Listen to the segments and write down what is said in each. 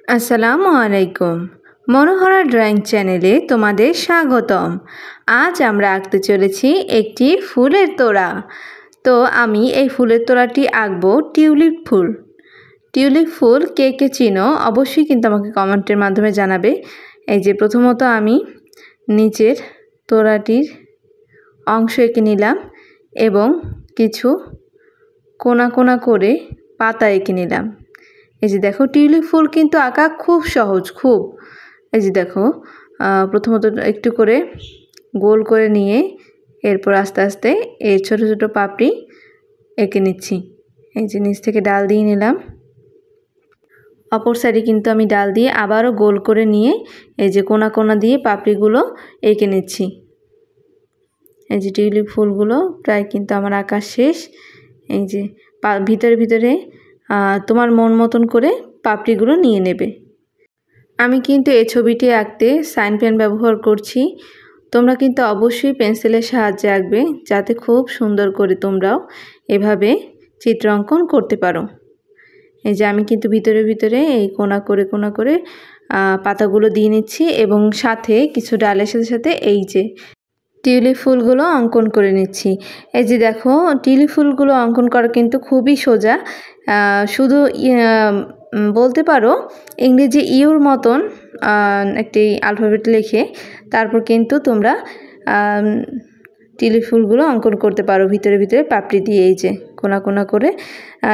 আসসালামু আলাইকুম। মনোহরা ড্রয়িং চ্যানেলে তোমাদের স্বাগতম। আজ আমরা আঁকতে চলেছি একটি ফুলের তোড়া। তো আমি এই ফুলের তোড়াটি আঁকবো টিউলিপ ফুল। টিউলিপ ফুল কে কে চিনো অবশ্যই কিন্তু আমাকে কমেন্টের মাধ্যমে জানাবে। এই যে প্রথমত আমি নিচের তোড়াটির অংশ এঁকে নিলাম এবং কিছু কোনা কোনা করে পাতা এঁকে নিলাম। এই যে দেখো টিউলিপ ফুল কিন্তু আঁকা খুব সহজ, খুব। এই যে দেখো প্রথমত একটু করে গোল করে নিয়ে এরপর আস্তে আস্তে এর ছোট ছোট পাপড়ি এঁকে নিচ্ছি। এই যে নিচ থেকে ডাল দিয়ে নিলাম, অপর সাইডে কিন্তু আমি ডাল দিয়ে আবারও গোল করে নিয়ে এই যে কোনা কোনা দিয়ে পাপড়িগুলো এঁকে নিচ্ছি। এই যে টিউলিপ ফুলগুলো প্রায় কিন্তু আমার আঁকা শেষ। এই যে ভিতরে ভিতরে তোমার মন মতন করে পাপড়িগুলো নিয়ে নেবে। আমি কিন্তু এই ছবিটি আঁকতে সাইন পেন ব্যবহার করছি। তোমরা কিন্তু অবশ্যই পেন্সিলের সাহায্যে আঁকবে, যাতে খুব সুন্দর করে তোমরাও এভাবে চিত্র অঙ্কন করতে পারো। এই যে আমি কিন্তু ভিতরে ভিতরে এই কোনা করে পাতাগুলো দিয়ে নিচ্ছি এবং সাথে কিছু ডালের সাথে সাথে এই যে টিউলিপ ফুলগুলো অঙ্কন করে নিচ্ছি। এই যে দেখো টিউলিপ ফুলগুলো অঙ্কন করা কিন্তু খুবই সোজা। শুধু বলতে পারো ইংরেজি ইউর মতন একটি অ্যালফাবেট লিখে তারপর কিন্তু তোমরা টিউলিপ ফুলগুলো অঙ্কন করতে পারো ভিতরে ভিতরে পাপড়ি দিয়ে এই যে কোনা কোনা করে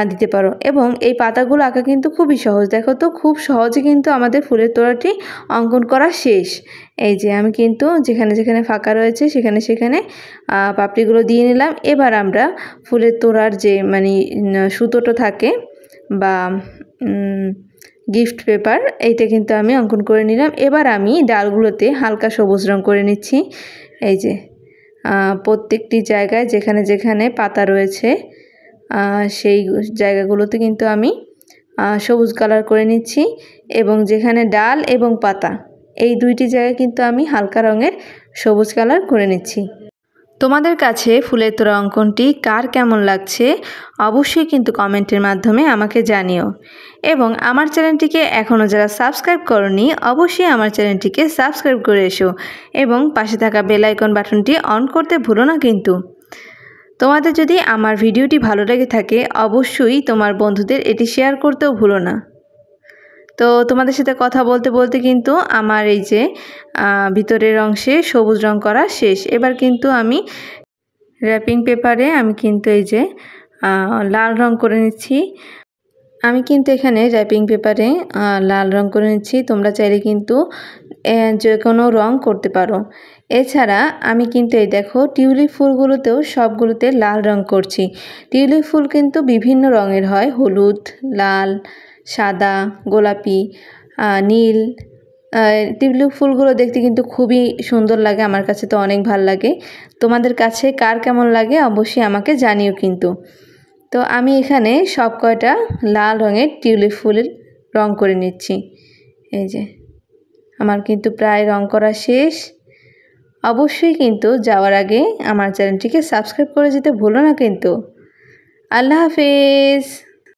দিতে পারো। এবং এই পাতাগুলো আঁকা কিন্তু খুবই সহজ। দেখো তো খুব সহজে কিন্তু আমাদের ফুলের তোড়াটি অঙ্কন করা শেষ। এই যে আমি কিন্তু যেখানে যেখানে ফাঁকা রয়েছে সেখানে সেখানে পাপড়িগুলো দিয়ে নিলাম। এবার আমরা ফুলের তোড়ার যে সুতোটা থাকে বা গিফট পেপার, এইটা কিন্তু আমি অঙ্কন করে নিলাম। এবার আমি ডালগুলোতে হালকা সবুজ রং করে নিচ্ছি। এই যে প্রত্যেকটি জায়গায় যেখানে যেখানে পাতা রয়েছে সেই জায়গাগুলোতে কিন্তু আমি সবুজ কালার করে নিচ্ছি এবং যেখানে ডাল এবং পাতা এই দুইটি জায়গায় কিন্তু আমি হালকা রঙের সবুজ কালার করে নিচ্ছি। তোমাদের কাছে ফুলের তোড়া অঙ্কনটি কার কেমন লাগছে অবশ্যই কিন্তু কমেন্টের মাধ্যমে আমাকে জানিও। এবং আমার চ্যানেলটিকে এখনও যারা সাবস্ক্রাইব করনি অবশ্যই আমার চ্যানেলটিকে সাবস্ক্রাইব করে এসো এবং পাশে থাকা বেল আইকন বাটনটি অন করতে ভুলো না কিন্তু। তোমাদের যদি আমার ভিডিওটি ভালো লেগে থাকে অবশ্যই তোমার বন্ধুদের এটি শেয়ার করতেও ভুলো না। তো তোমাদের সাথে কথা বলতে বলতে কিন্তু আমার এই যে ভিতরের অংশে সবুজ রং করা শেষ। এবার কিন্তু আমি র্যাপিং পেপারে আমি কিন্তু এই যে লাল রং করে নিচ্ছি। আমি কিন্তু এখানে র্যাপিং পেপারে লাল রং করে নিচ্ছি। তোমরা চাইলে কিন্তু যে কোনো রং করতে পারো। এছাড়া আমি কিন্তু এই দেখো টিউলিপ ফুলগুলোতেও সবগুলোতে লাল রং করছি। টিউলিপ ফুল কিন্তু বিভিন্ন রঙের হয়, হলুদ, লাল, সাদা, গোলাপি, নীল। টিউলিপ ফুলগুলো দেখতে কিন্তু খুবই সুন্দর লাগে, আমার কাছে তো অনেক ভালো লাগে। তোমাদের কাছে কার কেমন লাগে অবশ্যই আমাকে জানিও কিন্তু। তো আমি এখানে সব কয়টা লাল রঙের টিউলিপ ফুলের রং করে নিচ্ছি। এই যে আমার কিন্তু প্রায় রং করা শেষ। অবশ্যই কিন্তু যাওয়ার আগে আমার চ্যানেলটিকে সাবস্ক্রাইব করে যেতে ভুলো না কিন্তু। আল্লাহ হাফেজ।